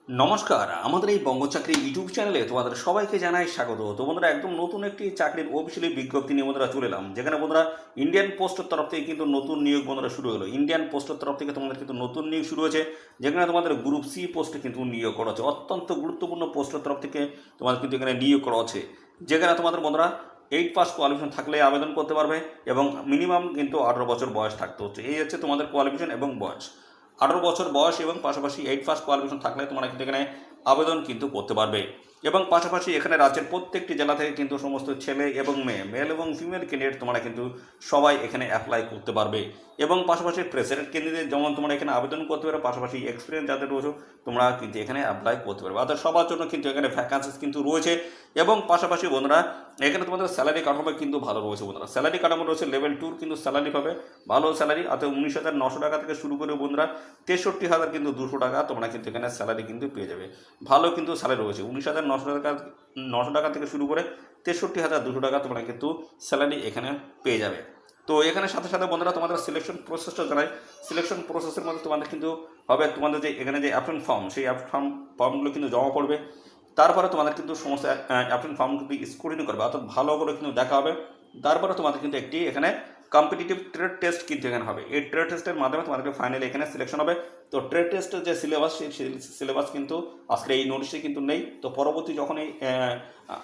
নমস্কার, আমাদের এই বঙ্গচাকরি ইউটিউব চ্যানেলে তোমাদের সবাইকে জানাই স্বাগত। তো বন্ধুরা, একদম নতুন একটি চাকরির অফিসিয়ালি বিজ্ঞপ্তি নিয়ে বন্ধুরা চলে এলাম, যেখানে বন্ধুরা ইন্ডিয়ান পোস্টের তরফ থেকে কিন্তু নতুন নিয়োগ বন্ধুরা শুরু হলো। ইন্ডিয়ান পোস্টের তরফ থেকে তোমাদের কিন্তু নতুন নিয়োগ শুরু হয়েছে, যেখানে তোমাদের গ্রুপ সি পোস্টে কিন্তু নিয়োগ করা হচ্ছে। অত্যন্ত গুরুত্বপূর্ণ পোস্টের তরফ থেকে তোমাদের কিন্তু এখানে নিয়োগ করা হচ্ছে, যেখানে তোমাদের বন্ধুরা 8 পাস কোয়ালিফিকেশন থাকলে আবেদন করতে পারবে এবং মিনিমাম কিন্তু 18 বছর বয়স থাকতে হচ্ছে। এই হচ্ছে তোমাদের কোয়ালিফিকেশন এবং বয়স। 18 বছর বয়স এবং পাশাপাশি 8 পাস কোয়ালিফিকেশন থাকলে তোমরা কিন্তু এখানে আবেদন কিন্তু করতে পারবে। এবং পাশাপাশি এখানে রাজ্যের প্রত্যেকটি জেলা থেকে কিন্তু সমস্ত ছেলে এবং মেয়ে, মেল এবং ফিমেল ক্যান্ডিডেট তোমরা কিন্তু সবাই এখানে অ্যাপ্লাই করতে পারবে। এবং পাশাপাশি প্রেসিডেন্ট ক্যান্ডিডেট যেমন তোমরা এখানে আবেদন করতে পারবে, পাশাপাশি এক্সপিরিয়েন্স যাদের রয়েছে তোমরা কিন্তু এখানে অ্যাপ্লাই করতে পারবে। অর্থাৎ সবার জন্য কিন্তু এখানে ভ্যাকান্সিস কিন্তু রয়েছে। এবং পাশাপাশি বন্ধুরা এখানে তোমাদের স্যালারি কাঠামো কিন্তু ভালো রয়েছে। বন্ধুরা স্যালারি কাঠামো রয়েছে লেভেল 2 কিন্তু স্যালারি পাবে ভালো স্যালারি, অর্থাৎ 19,900 টাকা থেকে শুরু করে বন্ধুরা 63,000 কিন্তু 200 টাকা তোমরা কিন্তু এখানে স্যালারি কিন্তু পেয়ে যাবে। ভালো কিন্তু স্যালারি রয়েছে, 19,900 টাকা থেকে শুরু করে 63,200 টাকা তোমরা কিন্তু স্যালারি এখানে পেয়ে যাবে। তো এখানে সাথে সাথে বন্ধুরা তোমাদের সিলেকশন প্রসেসটা জানাই। সিলেকশন প্রসেসের মধ্যে তোমাদের কিন্তু হবে তোমাদের যে এখানে যে অ্যাপ্লিকেশন ফর্ম, সেই ফর্মগুলো কিন্তু জমা পড়বে। তারপরে তোমাদের কিন্তু সমস্ত অ্যাপ্লিকেশন ফর্ম কিন্তু স্ক্রুটিনি করবে, অর্থাৎ ভালো করে কিন্তু দেখা হবে। তারপরে তোমাদের কিন্তু একটি এখানে কম্পিটিটিভ ট্রেড টেস্ট কিন্তু এখানে হবে। এই ট্রেড টেস্টের মাধ্যমে তোমাদেরকে ফাইনালি এখানে সিলেকশন হবে। তো ট্রেড টেস্টের যে সিলেবাস, সেই সিলেবাস কিন্তু আজকে এই নোটিশে কিন্তু নেই। তো পরবর্তী যখন এই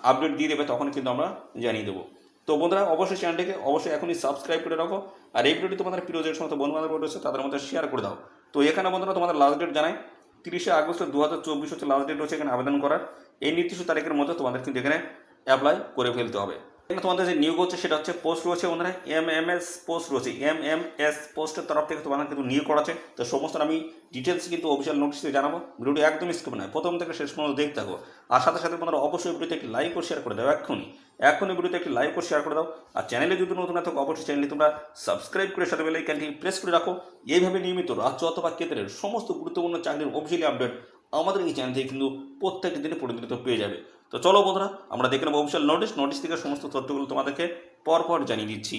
আপডেট দিয়ে দেবে তখন কিন্তু আমরা জানিয়ে দেবো। তো বন্ধুরা অবশ্যই চ্যানেলটিকে অবশ্যই এখনই সাবস্ক্রাইব করে রাখো, আর এই ভিডিওটি তোমাদের প্রিয় যে সমস্ত বন্ধু বান্ধব রয়েছে তাদের মধ্যে শেয়ার করে দাও। তো এখানে বন্ধুরা তোমাদের লাস্ট ডেট জানাই, 30শে আগস্ট 2024 হচ্ছে লাস্ট ডেট রয়েছে এখানে আবেদন করার। এই নির্দিষ্ট তারিখের মধ্যে তোমাদের কিন্তু এখানে অ্যাপ্লাই করে ফেলতে হবে। এখানে তোমাদের যে নিয়োগ হচ্ছে সেটা হচ্ছে পোস্ট রয়েছে বন্ধুরা, এমএমএস পোস্ট রয়েছে। এমএমএস পোস্টের তরফ থেকে তোমাদের কিন্তু নিয়োগ করা আছে। তো সমস্ত আমি ডিটেলস কিন্তু অফিসিয়াল নোটিশে জানাবো, ভিডিওটি একদমই স্কিপ নয়, প্রথম থেকে শেষ পর্যন্ত দেখতে থাকো। আর সাথে সাথে বন্ধুরা অবশ্যই ভিডিওতে একটি লাইক ও শেয়ার করে দাও, এখনই ভিডিওতে একটি লাইক ও শেয়ার করে দাও। আর চ্যানেলে যদি নতুন না থাকো অবশ্যই চ্যানেলটি তোমরা সাবস্ক্রাইব করে সাথে বেল আইকনটি প্রেস করে রাখো। এইভাবে নিয়মিত রাজ্য অথবা কেন্দ্রের সমস্ত গুরুত্বপূর্ণ চাকরির অফিসিয়ালি আপডেট আমাদের এই চ্যানেল থেকে কিন্তু প্রত্যেকটি দিনে প্রতিনিয়ত পেয়ে যাবে। তো চলো বন্ধুরা আমরা দেখে নেবো অফিসিয়াল নোটিশ থেকে সমস্ত তথ্যগুলো তোমাদেরকে পরপর জানিয়ে দিচ্ছি।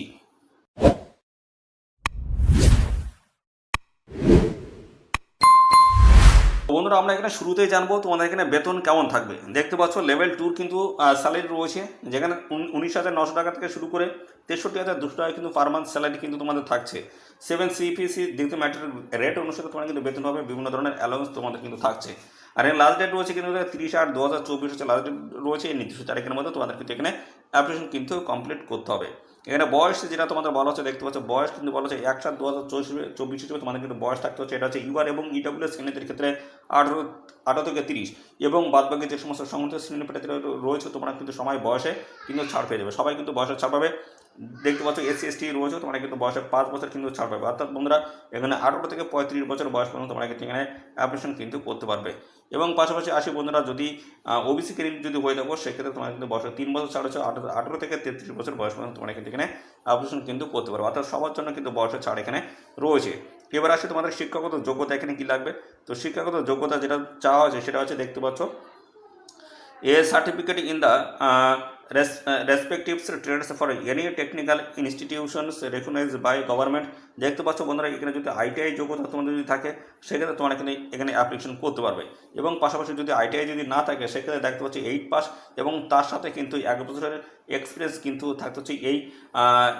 বন্ধুরা আমরা এখানে শুরুতেই জানবো তোমাদের এখানে বেতন কেমন থাকবে। দেখতে পাচ্ছ লেভেল 2 কিন্তু স্যালারি রয়েছে, যেখানে 19,900 টাকা থেকে শুরু করে 63,200 টাকা কিন্তু পার মান্থ স্যালারি কিন্তু তোমাদের থাকছে। 7 CPC যেহেতু ম্যাটের রেট অনুসারে তোমার কিন্তু বেতন হবে, বিভিন্ন ধরনের অ্যালাউন্স তোমাদের কিন্তু থাকছে। আর এর লাস্ট ডেট রয়েছে কিন্তু 30/8/2024 হচ্ছে লাস্ট ডেট রয়েছে। এই নির্দিষ্ট তারিখের মধ্যে তোমাদের কিন্তু এখানে অ্যাপ্লিকেশন কিন্তু কমপ্লিট করতে হবে। এখানে বয়স যেটা তোমাদের বলা হচ্ছে, দেখতে পাচ্ছ বয়স কিন্তু বলা হচ্ছে 1/7/2024 হিসেবে তোমাদের কিন্তু বয়স থাকতে হচ্ছে। এটা হচ্ছে ইউআর এবং ইডব্লিউএস শ্রেণীদের ক্ষেত্রে 18 থেকে 30, এবং বাদবাকি যে সমস্ত সংগঠিত শ্রেণী পেটাতে রয়েছে তোমরা কিন্তু সময় বয়সে কিন্তু ছাড় পেয়ে যাবে। সবাই কিন্তু বয়সে ছাড় পাবে। দেখতে পাচ্ছ SC/ST রয়েছে, তোমরা কিন্তু বয়সে 5 বছর কিন্তু ছাড় পাবে। অর্থাৎ বন্ধুরা এখানে 18 থেকে 35 বছর বয়স পর্যন্ত তোমরা কিন্তু এখানে অ্যাপ্লিকেশন কিন্তু করতে পারবে। এবং পাশাপাশি আসি বন্ধুরা, যদি ওবিসি ক্যান্ডিডেট যদি হয়ে থাকো সেক্ষেত্রে তোমার কিন্তু বয়সে 3 বছর ছাড় হচ্ছে, 18 থেকে 33 বছর বয়স পর্যন্ত তোমরা কিন্তু এখানে অ্যাপ্লিকেশন কিন্তু করতে পারবে। অর্থাৎ সবার জন্য কিন্তু বয়সের ছাড় এখানে রয়েছে। এবার আসে তোমাদের শিক্ষাগত যোগ্যতা এখানে কী লাগবে। তো শিক্ষাগত যোগ্যতা যেটা চাওয়া হয়েছে সেটা হচ্ছে, দেখতে পাচ্ছ a certificate in the respective trades for any technical institutions recognized by government। দেখতে পাচ্ছ বন্ধুরা এখানে যদি আইটিআই যোগ্যতা তোমাদের যদি থাকে সেক্ষেত্রে তোমরা এখানে অ্যাপ্লিকেশন করতে পারবে। এবং পাশাপাশি যদি আইটিআই যদি না থাকে সেক্ষেত্রে দেখতে পাচ্ছি 8 পাস, এবং তার সাথে কিন্তু 1 বছরের এক্সপিরিয়েন্স কিন্তু থাকতে হচ্ছে এই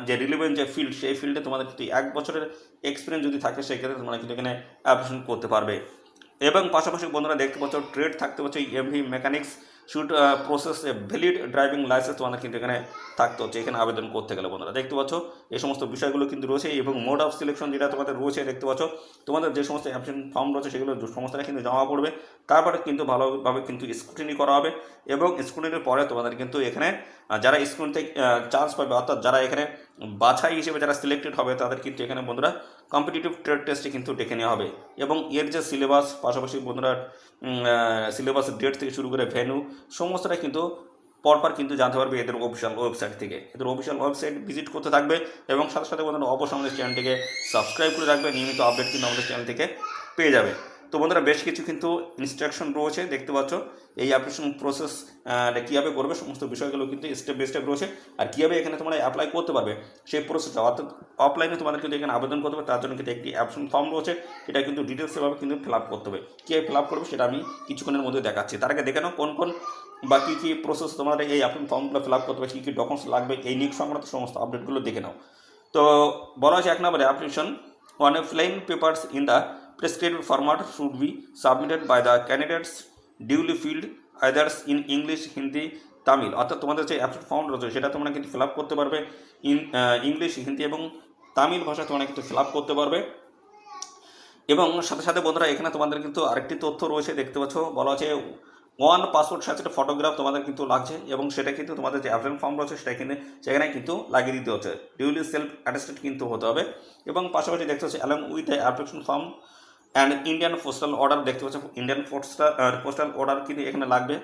যে রিলেভেন্ট যে ফিল্ড, সেই ফিল্ডে তোমাদের যদি 1 বছরের এক্সপিরিয়েন্স যদি থাকে সেক্ষেত্রে তোমরা কিন্তু এখানে অ্যাপ্লিকেশন করতে পারবে। এবং পাশাপাশি বন্ধুরা দেখতে পাচ্ছ ট্রেড থাকতে পাচ্ছে MV mechanics should process a valid driving licence তোমাদের কিন্তু এখানে থাকতে হচ্ছে এখানে আবেদন করতে গেলে। বন্ধুরা দেখতে পাচ্ছ এই সমস্ত বিষয়গুলো কিন্তু রয়েছে। এবং মোড অফ সিলেকশন যেটা তোমাদের রয়েছে, দেখতে পাচ্ছ তোমাদের যে সমস্ত অ্যাপ্লিকেশন ফর্ম রয়েছে সেগুলো সমস্তটা কিন্তু জমা পড়বে। তারপরে কিন্তু ভালোভাবে কিন্তু স্ক্রুটিনি করা হবে, এবং স্ক্রুটিনির পরে তোমাদের কিন্তু এখানে যারা স্ক্রুটিনি থেকে চান্স পাবে, অর্থাৎ যারা এখানে বাছাই হিসেবে যারা সিলেক্টেড হবে তাদের কিন্তু এখানে বন্ধুরা কম্পিটিটিভ ট্রেড টেস্টে কিন্তু ডেকে নেওয়া হবে। এবং এর যে সিলেবাস, পাশাপাশি বন্ধুরা সিলেবাসের ডেট থেকে শুরু করে ভেন্যু সমস্তটা কিন্তু পরপর কিন্তু জানতে পারবে এদের অফিসিয়াল ওয়েবসাইট থেকে। এদের অফিসিয়াল ওয়েবসাইট ভিজিট করতে থাকবে, এবং সাথে সাথে বন্ধুরা অবশ্যই আমাদের চ্যানেলটিকে সাবস্ক্রাইব করে রাখবে, নিয়মিত আপডেট কিন্তু আমাদের চ্যানেল থেকে পেয়ে যাবে। তো বন্ধুরা বেশ কিছু কিন্তু ইনস্ট্রাকশন রয়েছে দেখতে পাচ্ছ, এই অ্যাপ্লিকেশন প্রসেস কীভাবে করবে সমস্ত বিষয়গুলো কিন্তু স্টেপ বাই স্টেপ রয়েছে। আর কীভাবে এখানে তোমরা অ্যাপ্লাই করতে পারবে সেই প্রসেসটা, অর্থাৎ অফলাইনে তোমাদের কিন্তু এখানে আবেদন করতে হবে, তার জন্য কিন্তু একটি অ্যাপ্লিকেশন ফর্ম রয়েছে, সেটা কিন্তু ডিটেলসভাবে কিন্তু ফিল আপ করতে হবে। কীভাবে ফিল আপ করবে সেটা আমি কিছুক্ষণের মধ্যে দেখাচ্ছি। তার আগে দেখে নাও কোন কোন বা কী কী প্রসেস তোমাদের এই অ্যাপ্লিকেশন ফর্মগুলো ফিল আপ করতে হবে, কী কী ডকুমেন্টস লাগবে, এই নিয়োগ সংক্রান্ত সমস্ত আপডেটগুলো দেখে নাও। তো বলা হয়েছে 1 নম্বরে application on a plain papers in the prescribed format should be submitted by the candidates duly filled either in English, Hindi, Tamil. অর্থাৎ তোমাদের যে অ্যাপ্লিকেশন ফর্ম রয়েছে সেটা তোমরা কিন্তু ফিল আপ করতে পারবে ইংলিশ, হিন্দি এবং তামিল ভাষায় তোমরা কিন্তু ফিল আপ করতে পারবে। এবং সাথে সাথে বন্ধুরা এখানে তোমাদের কিন্তু আরেকটি তথ্য রয়েছে দেখতে পাচ্ছ, বলা হচ্ছে 1 পাসপোর্ট সাইজের ফটোগ্রাফ তোমাদের কিন্তু লাগছে, এবং সেটা কিন্তু তোমাদের যে অ্যাপ্লিকেশন ফর্ম রয়েছে সেটা কিন্তু সেখানে কিন্তু লাগিয়ে দিতে হচ্ছে, ডিউলি সেলফ অ্যাটেস্টেড কিন্তু হতে হবে। এবং পাশাপাশি দেখতে হচ্ছে along with the application form and Indian postal order, দেখতে পাচ্ছ ইন্ডিয়ান পোস্টাল অর্ডার কিন্তু এখানে লাগবে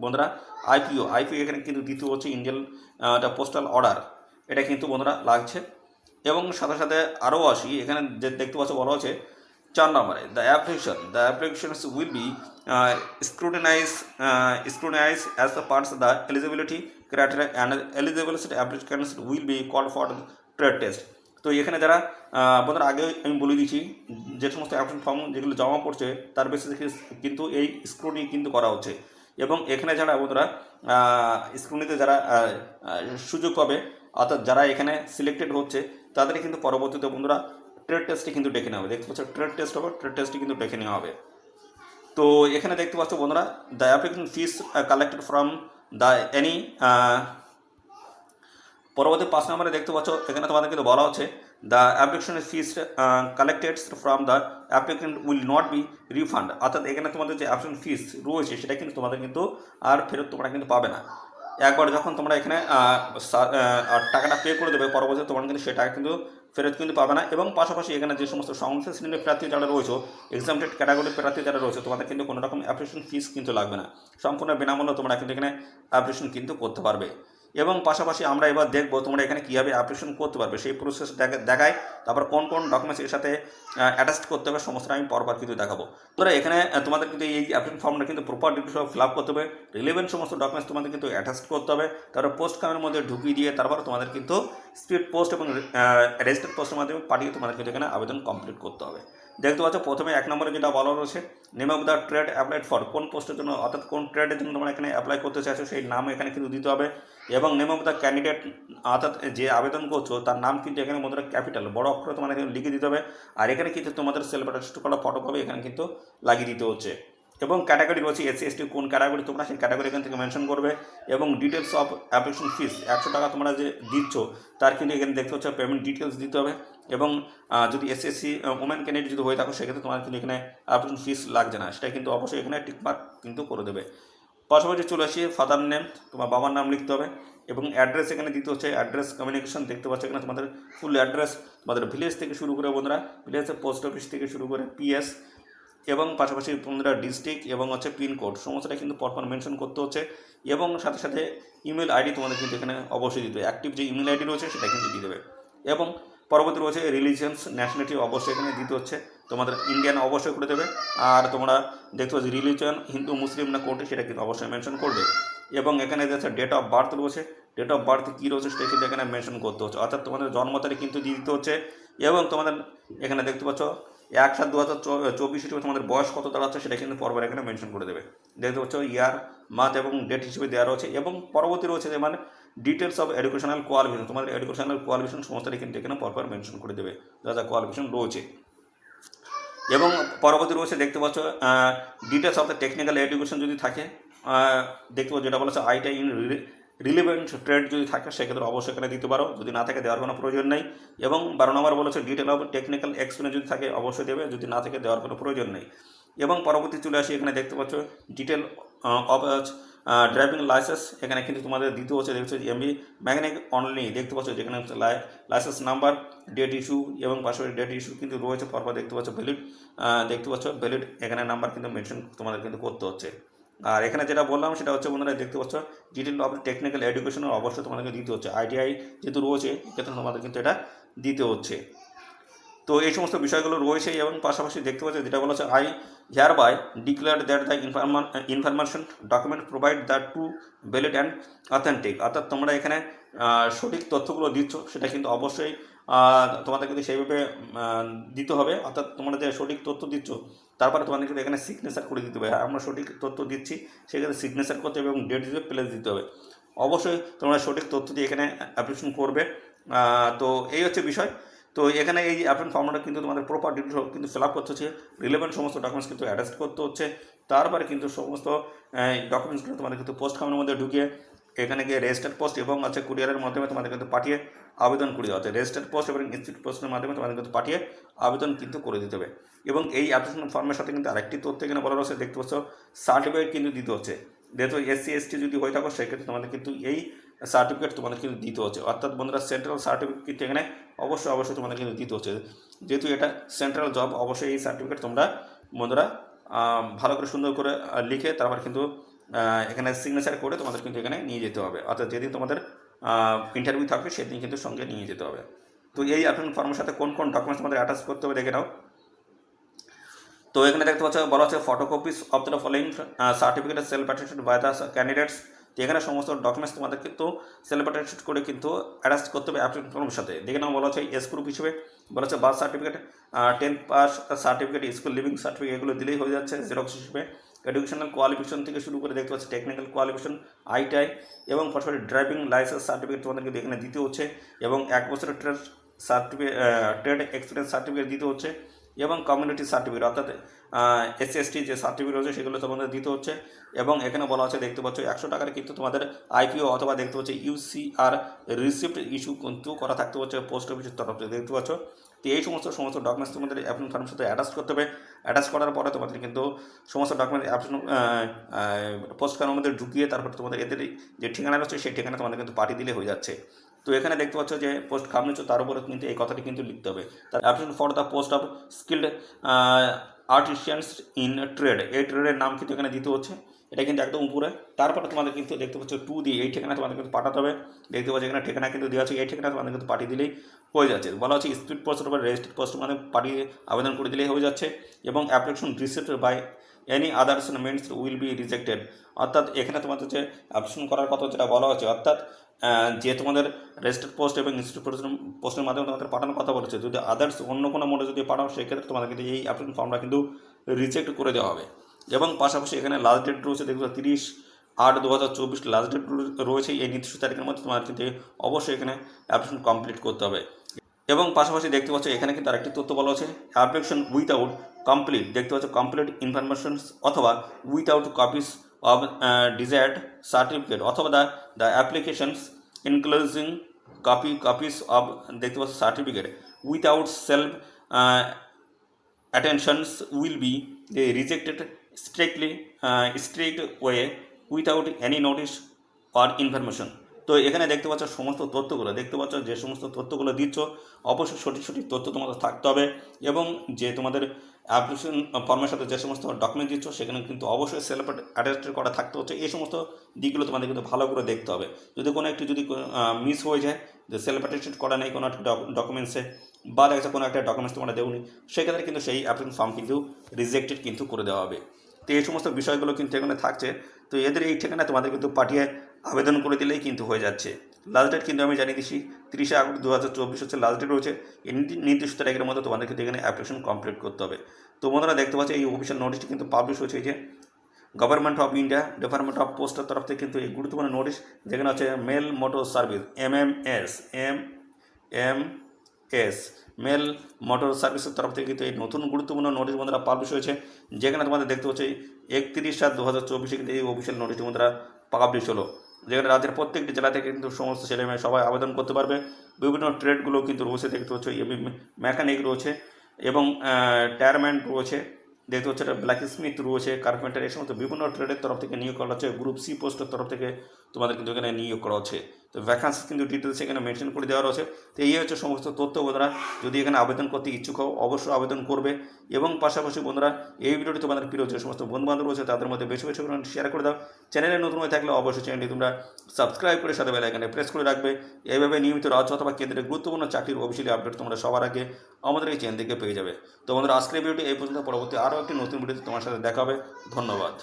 বন্ধুরা। আইপিও এখানে কিন্তু দিতে হচ্ছে ইন্ডিয়ান পোস্টাল অর্ডার, এটা কিন্তু বন্ধুরা লাগছে। এবং সাথে সাথে আরও আসি, এখানে যে দেখতে পাচ্ছ বলা হচ্ছে 4 নম্বরে the applications will be scrutinized as per the eligibility criteria and eligible applicants will be called for trade test। তো এখানে যারা বন্ধুরা আগে আমি বলে দিচ্ছি, যে সমস্ত অ্যাপ্লিকেশন ফর্ম যেগুলো জমা পড়ছে তার বেসিসে কিন্তু এই স্ক্রুটিনি কিন্তু করা হচ্ছে। এবং এখানে যারা বন্ধুরা স্ক্রুটিনিতে যারা সুযোগ পাবে, অর্থাৎ যারা এখানে সিলেক্টেড হচ্ছে তাদের কিন্তু পরবর্তীতে বন্ধুরা ট্রেড টেস্টে কিন্তু ডেকে নেওয়া হবে। দেখতে পাচ্ছ ট্রেড টেস্ট হবে, ট্রেড টেস্টে কিন্তু ডেকে নেওয়া হবে। তো এখানে দেখতে পাচ্ছ বন্ধুরা the application fees collected from the any, পরবর্তী 5 নম্বরে দেখতে পাচ্ছ এখানে তোমাদের কিন্তু বলা হচ্ছে the application fees collected from the applicant will not be refund. অর্থাৎ এখানে তোমাদের যে অ্যাপ্লিকেশন ফিস রয়েছে সেটা কিন্তু তোমাদের কিন্তু আর ফেরত তোমরা কিন্তু পাবে না। একবার যখন তোমরা এখানে টাকাটা পে করে দেবে, পরবর্তীতে তোমরা কিন্তু সেটা কিন্তু ফেরত কিন্তু পাবে না। এবং পাশাপাশি এখানে যে সমস্ত সংস্থা শ্রেণীর প্রার্থী যারা রয়েছে, এক্সামটেড ক্যাটাগরির প্রার্থী যারা রয়েছে, তোমাদের কিন্তু কোনো রকম অ্যাপ্লিকেশন ফিস কিন্তু লাগবে না, সম্পূর্ণ বিনামূল্যে তোমরা কিন্তু এখানে অ্যাপ্লিকেশন কিন্তু করতে পারবে। এবং পাশাপাশি আমরা এবার দেখবো তোমরা এখানে কীভাবে অ্যাপ্লিকেশন করতে পারবে সেই প্রসেস দেখায়, তারপর কোন কোন ডকুমেন্টস এর সাথে অ্যাটাচ করতে হবে সমস্ত আমি পরপর কিন্তু দেখাবো। তোরা এখানে তোমাদের কিন্তু এই অ্যাপ্লিকেশন ফর্মটা কিন্তু প্রপার ডিটেলস সব ফিল আপ করতে হবে, রিলেভেন্ট সমস্ত ডকুমেন্টস তোমাদের কিন্তু অ্যাটাচ করতে হবে, তারপর পোস্ট কামের মধ্যে ঢুকিয়ে দিয়ে তারপর তোমাদের কিন্তু স্পিড পোস্ট এবং রেজিস্টার্ড পোস্টের মাধ্যমে পাঠিয়ে তোমাদের কিন্তু এখানে আবেদন কমপ্লিট করতে হবে। দেখতে পাচ্ছ প্রথমে 1 নম্বরে যেটা বলা রয়েছে name of the trade applied for, কোন পোস্টের জন্য অর্থাৎ কোন ট্রেডের জন্য তোমরা এখানে অ্যাপ্লাই করতে চাইছো সেই নাম এখানে কিন্তু দিতে হবে। এবং নেম অফ দ্য ক্যান্ডিডেট, অর্থাৎ যে আবেদন করছো তার নাম কিন্তু এখানে বন্ধুরা ক্যাপিটাল বড় অক্ষরে তোমাদের এখানে লিখে দিতে হবে। আর এখানে কিন্তু তোমাদের সেলফ অ্যাটেস্ট করা ফটোকপি এখানে কিন্তু লাগিয়ে দিতে হচ্ছে। এবং ক্যাটাগরি রয়েছে এসসি এসটি কোন ক্যাটাগরি তোমরা সেই ক্যাটাগরি এখান থেকে মেনশন করবে। এবং ডিটেলস অফ অ্যাপ্লিকেশন ফিস 100 টাকা তোমরা যে দিচ্ছ তার কিন্তু এখানে দেখতে হচ্ছে পেমেন্ট ডিটেলস দিতে হবে। এবং যদি এসএসসি ওমেন ক্যান্ডিডেট যদি হয়ে থাকো সেক্ষেত্রে তোমার কিন্তু এখানে অ্যাপ্লিকেশন ফিস লাগছে না, সেটা কিন্তু অবশ্যই এখানে টিকমার্ক কিন্তু করে দেবে। পাশাপাশি চলে আসি ফাদার নেম, তোমার বাবার নাম লিখতে হবে। এবং অ্যাড্রেস এখানে দিতে হচ্ছে, অ্যাড্রেস কমিউনিকেশন দেখতে পাচ্ছ এখানে তোমাদের ফুল অ্যাড্রেস, তোমাদের ভিলেজ থেকে শুরু করে বন্ধুরা ভিলেজের পোস্ট অফিস থেকে শুরু করে পিএস, এবং পাশাপাশি বন্ধুরা ডিস্ট্রিক্ট এবং হচ্ছে পিনকোড সমস্তটা কিন্তু পরপর মেনশন করতে হচ্ছে। এবং সাথে সাথে ইমেল আইডি তোমাদের কিন্তু এখানে অবশ্যই দিতে হবে, অ্যাক্টিভ যে ইমেল আইডি রয়েছে সেটা কিন্তু দিয়ে দেবে। এবং পরবর্তী রয়েছে রিলিজিয়ান্স ন্যাশনালিটি অবশ্যই এখানে দিতে হচ্ছে, তোমাদের ইন্ডিয়ান অবশ্যই করে দেবে। আর তোমরা দেখতে পাচ্ছ রিলিজিয়ন হিন্দু মুসলিম না কোনটি সেটা কিন্তু অবশ্যই মেনশন করবে। এবং এখানে যাচ্ছে ডেট অফ বার্থ রয়েছে, ডেট অফ বার্থ কী রয়েছে সেটা কিন্তু এখানে মেনশন করতে হচ্ছে, অর্থাৎ তোমাদের জন্ম তারিখ কিন্তু দিয়ে দিতে হচ্ছে। এবং তোমাদের এখানে দেখতে পাচ্ছ 1/7/2024 হিসেবে তোমাদের বয়স কত দাঁড়াচ্ছে সেটা কিন্তু পরপর এখানে মেনশন করে দেবে। দেখতে পাচ্ছ ইয়ার মান্থ এবং ডেট হিসেবে দেওয়া রয়েছে। এবং পরবর্তী রয়েছে যে মানে ডিটেলস অফ এডুকেশনাল কোয়ালিফিকেশন, তোমাদের এডুকেশনাল কোয়ালিফিকেশন সমস্তটাই কিন্তু এখানে পরপর মেনশন করে দেবে যা যা কোয়ালিফিকেশন রয়েছে। এবং পরবর্তী রয়েছে দেখতে পাচ্ছ details of the technical education যদি থাকে, দেখতে পাচ্ছ যেটা বলেছে আইটিআই ইন রিলেভেন্ট ট্রেড যদি থাকে সেক্ষেত্রে অবশ্যই এখানে দিতে পারো, যদি না থাকে দেওয়ার কোনো প্রয়োজন নেই। এবং 12 নম্বর বলেছে ডিটেল অফ টেকনিক্যাল এক্সপিরিয়েন্স যদি থাকে অবশ্যই দেবে, যদি না থাকে দেওয়ার কোনো প্রয়োজন নেই। এবং পরবর্তী চলে আসি এখানে দেখতে পাচ্ছ ডিটেল অফ ড্রাইভিং লাইসেন্স, এখানে কিন্তু তোমাদের দিতে হচ্ছে দেখতে হচ্ছে এমবি ম্যাগনেট অনলি, দেখতে পাচ্ছ যেখানে হচ্ছে লাইসেন্স নাম্বার, ডেট ইস্যু এবং পাশাপাশি ডেট ইস্যু কিন্তু রয়েছে পরপর দেখতে পাচ্ছ ভ্যালিড, দেখতে পাচ্ছ ভ্যালিড এখানে নাম্বার কিন্তু মেনশন তোমাদের কিন্তু করতে হচ্ছে। আর এখানে যেটা বললাম সেটা হচ্ছে বন্ধুরা দেখতে পাচ্ছ ডিটেল অফ টেকনিক্যাল এডুকেশনের অবশ্যই তোমাদেরকে দিতে হচ্ছে, আইটিআই যেহেতু রয়েছে এক্ষেত্রে তোমাদের কিন্তু এটা দিতে হচ্ছে। তো এই সমস্ত বিষয়গুলো রয়েছে এবং পাশাপাশি দেখতে পাচ্ছি যেটা বলা হচ্ছে I hereby declare that the information document provide the to valid and authentic. অর্থাৎ তোমরা এখানে সঠিক তথ্যগুলো দিচ্ছ সেটা কিন্তু অবশ্যই তোমাদের কিন্তু সেইভাবে দিতে হবে। অর্থাৎ তোমরা যে সঠিক তথ্য দিচ্ছ তারপরে তোমাদের কিন্তু এখানে সিগনেচার করে দিতে হবে। আমরা সঠিক তথ্য দিচ্ছি সেক্ষেত্রে সিগনেচার করতে হবে এবং ডেট দিয়ে প্লেস দিতে হবে। অবশ্যই তোমরা সঠিক তথ্য দিয়ে এখানে অ্যাপ্লিকেশন করবে। তো এই হচ্ছে বিষয়। তো এখানে এই অ্যাপ্লিকেশন ফর্মটা কিন্তু তোমাদের প্রপার ডিটেলস কিন্তু ফিল আপ করতে হচ্ছে, রিলেভেন্ট সমস্ত ডকুমেন্টস কিন্তু অ্যাটাচ করতে হচ্ছে। তারপরে কিন্তু সমস্ত ডকুমেন্টসগুলো তোমাদের কিন্তু পোস্ট খামের মধ্যে ঢুকিয়ে এখানে গিয়ে রেজিস্টার্ড পোস্ট এবং আছে কুরিয়ারের মাধ্যমে তোমাদের কিন্তু পাঠিয়ে আবেদন করে দেওয়া হচ্ছে। রেজিস্টার্ড পোস্ট এবং ইনস্টিটিউট পোস্টের মাধ্যমে তোমাদের কিন্তু পাঠিয়ে আবেদন কিন্তু করে দিতে হবে। এবং এই অ্যাপ্লিকেশন ফর্মের সাথে কিন্তু আরেকটি তথ্য এখানে বলা রয়েছে, দেখতে পাচ্ছ সার্টিফিকেট কিন্তু দিতে হচ্ছে। যেহেতু SC ST যদি হয়ে থাকো সেক্ষেত্রে তোমাদের কিন্তু এই সার্টিফিকেট তোমাদের কিন্তু দিতে হচ্ছে। অর্থাৎ বন্ধুরা সেন্ট্রাল সার্টিফিকেট কিন্তু এখানে অবশ্যই তোমাদের কিন্তু দিতে হচ্ছে। যেহেতু এটা সেন্ট্রাল জব, অবশ্যই এই সার্টিফিকেট তোমরা বন্ধুরা ভালো করে সুন্দর করে লিখে তারপর কিন্তু এখানে সিগনেচার করে তোমাদের কিন্তু এখানে নিয়ে যেতে হবে। অর্থাৎ যেদিন তোমাদের ইন্টারভিউ থাকবে সেদিন কিন্তু সঙ্গে নিয়ে যেতে হবে। তো এই অ্যাপ্লিকেশন ফর্মের সাথে কোন কোন ডকুমেন্টস তোমাদের অ্যাটাচ করতে হবে দেখে নাও। তো এখানে দেখতে পাচ্ছ বলা হচ্ছে photocopies of the following certificate self attested by the candidates. তো এখানে সমস্ত ডকুমেন্টস তোমাদের কিন্তু সেলফ অ্যাটেস্টেড করে কিন্তু অ্যাটাচ করতে হবে অ্যাপ্লিকেশন ফর্মের সাথে। দেখে নাও বলা হচ্ছে এস গ্রুপ হিসেবে বলা হচ্ছে birth certificate, 10th pass certificate, school living certificate এগুলো দিলেই হয়ে যাচ্ছে জেরক্স হিসেবে। এডুকেশনাল কোয়ালিফিকেশন থেকে শুরু করে দেখতে পাচ্ছি টেকনিক্যাল কোয়ালিফিকেশন, ITI এবং পাশাপাশি ড্রাইভিং লাইসেন্স সার্টিফিকেট তোমাদের কিন্তু এখানে দিতে হচ্ছে এবং 1 বছরের trade certificate trade experience certificate দিতে হচ্ছে এবং কমিউনিটি সার্টিফিকেট অর্থাৎ SC ST যে সার্টিফিকেট রয়েছে সেগুলো তোমাদের দিতে হচ্ছে। এবং এখানে বলা হচ্ছে দেখতে পাচ্ছ 100 টাকার কিন্তু তোমাদের IPO অথবা দেখতে পাচ্ছ UCR রিসিপ্ট ইস্যু কিন্তু করা থাকতে হচ্ছে পোস্ট অফিসের তরফ থেকে, দেখতে পাচ্ছ। তো এই সমস্ত ডকুমেন্টস তোমাদের অ্যাপ্লিকেশন ফর্মের সাথে অ্যাটাচ করতে হবে। অ্যাটাচ করার পরে তোমাদের কিন্তু সমস্ত ডকুমেন্ট অ্যাপ্লিকেশন পোস্ট কার্ডের মধ্যে ঢুকিয়ে তারপর তোমাদের এদের যে ঠিকানা রয়েছে সেই ঠিকানা তোমাদের কিন্তু পাঠিয়ে দিলে হয়ে যাচ্ছে। তো এখানে দেখতে পাচ্ছ যে পোস্ট খাম নিচ্ছ তার উপরে কিন্তু এই কথাটি কিন্তু লিখতে হবে। তার application for the post of skilled artisans in trade, এই ট্রেডের নাম কিন্তু এখানে দিতে হচ্ছে। এটা কিন্তু একদম উপরে। তারপরে তোমাদের কিন্তু দেখতে পাচ্ছ 2 দিয়ে এই ঠিকানা তোমাদের কিন্তু পাঠাতে হবে। দেখতে পাচ্ছ এখানে ঠিকানা কিন্তু দেওয়া আছে, এই ঠিকানা তোমাদের কিন্তু পাঠিয়ে দিলেই হয়ে যাচ্ছে। বলা হচ্ছে স্পিড পোস্টের উপর রেজিস্টার্ড পোস্টের মাধ্যমে পাঠিয়ে আবেদন করে দিলেই হয়ে যাচ্ছে এবং application received by any others means will be rejected. অর্থাৎ এখানে তোমাদের যে অ্যাপ্লিকেশন করার কথা যেটা বলা হচ্ছে, অর্থাৎ যে তোমাদের রেজিস্টার্ড পোস্ট এবং ইনস্টিটিউট পোস্টের মাধ্যমে তোমাদের পাঠানোর কথা বলেছে, যদি আদার্স অন্য কোনো মোডে যদি পাঠাও সেক্ষেত্রে তোমাদের কিন্তু এই অ্যাপ্লিকেশন ফর্মটা কিন্তু রিজেক্ট করে দেওয়া হবে। এবং পাশাপাশি এখানে লাস্ট ডেট রয়েছে দেখবে 30/8/2024 লাস্ট ডেট রয়েছে। এই নির্দিষ্ট তারিখের মধ্যে তোমার কিন্তু অবশ্যই এখানে অ্যাপ্লিকেশন কমপ্লিট করতে হবে। এবং পাশাপাশি দেখতে পাচ্ছ এখানে কিন্তু আরেকটি তথ্য বলা হচ্ছে অ্যাপ্লিকেশন উইথাউট কমপ্লিট, দেখতে পাচ্ছ কমপ্লিট ইনফরমেশনস অথবা without copies of desired certificate অথবা দ্য অ্যাপ্লিকেশনস ইনক্লুজিং কপিস অফ দেখতে পাচ্ছ certificate without self attentions will be rejected straight way without any notice or information। তো এখানে দেখতে পাচ্ছ সমস্ত তথ্যগুলো, দেখতে পাচ্ছ যে সমস্ত তথ্যগুলো দিচ্ছ অবশ্যই সঠিক তথ্য তোমাদের থাকতে হবে এবং যে তোমাদের অ্যাপ্লিকেশন ফর্মের সাথে যে সমস্ত ডকুমেন্ট দিচ্ছ সেখানে কিন্তু অবশ্যই সেলফ অ্যাটেস্টেড করা থাকতে হচ্ছে। এই সমস্ত দিকগুলো তোমাদের কিন্তু ভালো করে দেখতে হবে। যদি কোনো একটি মিস হয়ে যায় যে সেলফ অ্যাটেস্টেড করা নেই কোনো একটা ডকুমেন্টসে বা দেখা যাচ্ছে কোনো একটা ডকুমেন্টস তোমরা দেওনি, সেক্ষেত্রে কিন্তু সেই অ্যাপ্লিকেশন ফর্ম কিন্তু রিজেক্টেড কিন্তু করে দেওয়া হবে। তো এই সমস্ত বিষয়গুলো কিন্তু এখানে থাকছে। তো এদের এই ঠিকানা তোমাদের কিন্তু পাঠিয়ে আবেদন করে দিলেই কিন্তু হয়ে যাচ্ছে। লাস্ট ডেট কিন্তু আমি জানিয়ে দিচ্ছি 30 আগস্ট 2024 হচ্ছে লাস্ট ডেট রয়েছে। এই নির্দিষ্ট তারিখের মধ্যে তোমাদের কিন্তু এখানে অ্যাপ্লিকেশন কমপ্লিট করতে হবে। তো বন্ধুরা দেখতে পাচ্ছ এই অফিসিয়াল নোটিশটি কিন্তু পাবলিশ হয়েছে যে government of India department of পোস্টের তরফ থেকে কিন্তু এই গুরুত্বপূর্ণ নোটিশ, যেখানে হচ্ছে mail motor service MMS mail motor সার্ভিসের তরফ থেকে কিন্তু এই নতুন গুরুত্বপূর্ণ নোটিশ বন্ধুরা পাবলিশ হয়েছে, যেখানে তোমাদের দেখতে হচ্ছে 31/7/2024 কিন্তু এই অফিসিয়াল নোটিশটি বন্ধুরা পাবলিশ হলো, যেখানে রাজ্যের প্রত্যেকটি জেলা থেকে কিন্তু সমস্ত ছেলেমেয়ে সবাই আবেদন করতে পারবে। বিভিন্ন ট্রেডগুলো কিন্তু রয়েছে, দেখতে হচ্ছে মেকানিক রয়েছে এবং টায়ারম্যান রয়েছে, দেখতে হচ্ছে ব্ল্যাক স্মিথ রয়েছে, কার্পেন্টার, এই সমস্ত বিভিন্ন ট্রেডের তরফ থেকে নিয়োগ করা হচ্ছে। গ্রুপ C পোস্টের তরফ থেকে তোমাদের কিন্তু এখানে নিয়োগ করা হচ্ছে। তো ভ্যাকান্সি কিন্তু ডিটেলস এখানে মেনশন করে দেওয়া রয়েছে। তো এই হচ্ছে সমস্ত তথ্য বন্ধুরা। যদি এখানে আবেদন করতে ইচ্ছুক হও অবশ্যই আবেদন করবে, এবং পাশাপাশি বন্ধুরা এই ভিডিওটি তোমাদের প্রিয় যে সমস্ত বন্ধুবান্ধব রয়েছে তাদের মধ্যে বেশি বেশি করে শেয়ার করে দাও। চ্যানেলে নতুন হয়ে থাকলে অবশ্যই চ্যানেলটি তোমরা সাবস্ক্রাইব করে সাথে বেল আইকনে প্রেস করে রাখবে। এইভাবে নিয়মিত রাজ্য অথবা কেন্দ্রের গুরুত্বপূর্ণ চাকরির অফিসিয়ালি আপডেট তোমরা সবার আগে আমাদের এই চ্যানেল থেকে পেয়ে যাবে। তো বন্ধুরা আজকের ভিডিওটি এই পর্যন্ত, পরবর্তী আরও একটি নতুন ভিডিওতে তোমার সাথে দেখা হবে। ধন্যবাদ।